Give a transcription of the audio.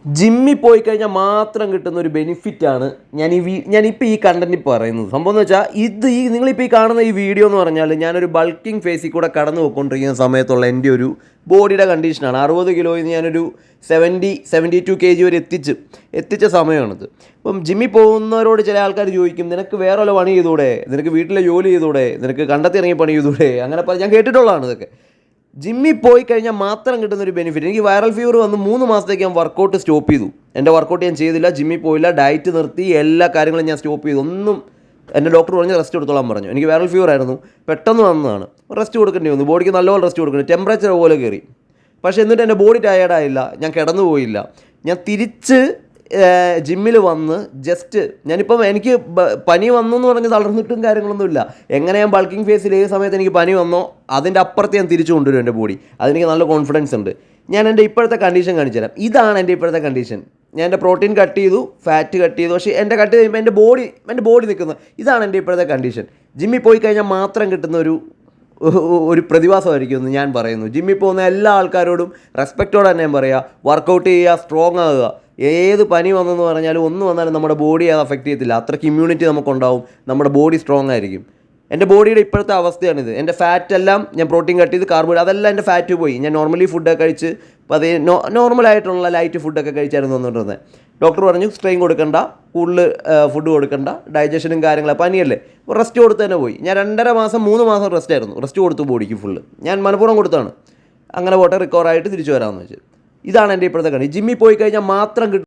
ജിമ്മിൽ പോയി കഴിഞ്ഞാൽ മാത്രം കിട്ടുന്ന ഒരു ബെനിഫിറ്റാണ് ഞാനിപ്പോൾ ഈ കണ്ടൻറ്റിൽ പറയുന്നത്. സംഭവം എന്ന് വെച്ചാൽ നിങ്ങളിപ്പോൾ ഈ കാണുന്ന ഈ വീഡിയോ എന്ന് പറഞ്ഞാൽ ഞാനൊരു ബൾക്കിംഗ് ഫേസിൽ കൂടെ കടന്നു പോയിക്കൊണ്ടിരിക്കുന്ന സമയത്തുള്ള എൻ്റെ ഒരു ബോഡിയുടെ കണ്ടീഷനാണ്. 60 കിലോയിൽ നിന്ന് ഞാനൊരു 72 kg വരെ എത്തിച്ച സമയമാണിത്. ഇപ്പം ജിമ്മിൽ പോകുന്നവരോട് ചില ആൾക്കാർ ചോദിക്കും, നിനക്ക് വേറെ വല്ല പണി ചെയ്തൂടെ, നിനക്ക് വീട്ടിലെ ജോലി ചെയ്തൂടെ, നിനക്ക് കണ്ടെത്തി ഇറങ്ങി പണി ചെയ്തൂടെ, അങ്ങനെ ഞാൻ കേട്ടിട്ടുള്ളതാണ് ഇതൊക്കെ. ജിമ്മിൽ പോയി കഴിഞ്ഞാൽ മാത്രം കിട്ടുന്നൊരു ബെനിഫിറ്റ്, എനിക്ക് വൈറൽ ഫീവർ വന്ന് 3 മാസത്തേക്ക് ഞാൻ വർക്കൗട്ട് സ്റ്റോപ്പ് ചെയ്തു. എൻ്റെ വർക്കൗട്ട് ഞാൻ ചെയ്തില്ല, ജിമ്മിൽ പോയില്ല, ഡയറ്റ് നിർത്തി, എല്ലാ കാര്യങ്ങളും ഞാൻ സ്റ്റോപ്പ് ചെയ്തു. എൻ്റെ ഡോക്ടർ പറഞ്ഞ് റെസ്റ്റ് എടുത്തോളാൻ പറഞ്ഞു. എനിക്ക് വൈറൽ ഫീവർ ആയിരുന്നു, പെട്ടെന്ന് വന്നതാണ്. റെസ്റ്റ് കൊടുക്കേണ്ടി വന്നു, ബോഡിക്ക് നല്ലപോലെ റെസ്റ്റ് കൊടുക്കണം, ടെമ്പറേച്ചർ പോലെ കയറി. പക്ഷേ എന്നിട്ട് എൻ്റെ ബോഡി ടയേർഡായില്ല, ഞാൻ കിടന്നു പോയില്ല. ഞാൻ തിരിച്ച് ജിമ്മിൽ വന്ന് ഞാനിപ്പം എനിക്ക് പനി വന്നു എന്ന് പറഞ്ഞ് തളർന്നിട്ടും കാര്യങ്ങളൊന്നുമില്ല. എങ്ങനെ ഞാൻ ബൾക്കിംഗ് ഫേസിൽ ഏത് സമയത്ത് എനിക്ക് പനി വന്നോ അതിൻ്റെ അപ്പുറത്ത് ഞാൻ തിരിച്ചു കൊണ്ടുവരും എൻ്റെ ബോഡി. അതെനിക്ക് നല്ല കോൺഫിഡൻസ് ഉണ്ട്. ഞാൻ എൻ്റെ ഇപ്പോഴത്തെ കണ്ടീഷൻ കാണിച്ചു തരാം. ഇതാണ് എൻ്റെ ഇപ്പോഴത്തെ കണ്ടീഷൻ. ഞാൻ എൻ്റെ പ്രോട്ടീൻ കട്ട് ചെയ്തു, ഫാറ്റ് കട്ട് ചെയ്തു. പക്ഷേ എൻ്റെ കട്ട് ചെയ്യുമ്പോൾ എൻ്റെ ബോഡി നിൽക്കുന്നത് ഇതാണ് എൻ്റെ ഇപ്പോഴത്തെ കണ്ടീഷൻ. ജിമ്മിൽ പോയി കഴിഞ്ഞാൽ മാത്രം കിട്ടുന്ന ഒരു പ്രതിഭാസമായിരിക്കും എന്ന് ഞാൻ പറയുന്നു. ജിമ്മിൽ പോകുന്ന എല്ലാ ആൾക്കാരോടും റെസ്പെക്റ്റോടെ തന്നെ ഞാൻ പറയുക, വർക്കൗട്ട് ചെയ്യുക, സ്ട്രോങ് ആകുക. ഏത് പനി വന്നെന്ന് പറഞ്ഞാലും ഒന്നും വന്നാലും നമ്മുടെ ബോഡിയെ അത് അഫക്റ്റ് ചെയ്യത്തില്ല. അത്രയ്ക്ക് ഇമ്മ്യൂണിറ്റി നമുക്കുണ്ടാവും, നമ്മുടെ ബോഡി സ്ട്രോങ് ആയിരിക്കും. എൻ്റെ ബോഡിയുടെ ഇപ്പോഴത്തെ അവസ്ഥയാണിത്. എൻ്റെ ഫാറ്റ് എല്ലാം ഞാൻ പ്രോട്ടീൻ കട്ട് ചെയ്ത് കാർബോഹൈഡ്രേറ്റ് അതെല്ലാം എൻ്റെ ഫാറ്റ് പോയി. ഞാൻ നോർമലി ഫുഡൊക്കെ കഴിച്ച് നോർമലായിട്ടുള്ള ലൈറ്റ് ഫുഡൊക്കെ കഴിച്ചായിരുന്നു വന്നുകൊണ്ടിരുന്നത്. ഡോക്ടർ പറഞ്ഞു സ്ട്രെയിൻ കൊടുക്കണ്ട, കൂടുതൽ ഫുഡ് കൊടുക്കണ്ട, ഡൈജഷനും കാര്യങ്ങളും പനിയല്ലേ, റെസ്റ്റ് കൊടുത്ത് തന്നെ പോയി. ഞാൻ 2.5 മാസം 3 മാസം റെസ്റ്റ് കൊടുത്തു ബോഡിക്ക് ഫുള്ള്. ഞാൻ മനഃപൂർവ്വം കൊടുത്താണ്. അങ്ങനെ പോട്ടെ, റിക്കവറായിട്ട് തിരിച്ചു വരാമെന്ന് വെച്ച്. ഇതാണ് എൻ്റെ ഇപ്പോഴത്തെ കണി. ജിമ്മിൽ പോയി കഴിഞ്ഞാൽ മാത്രം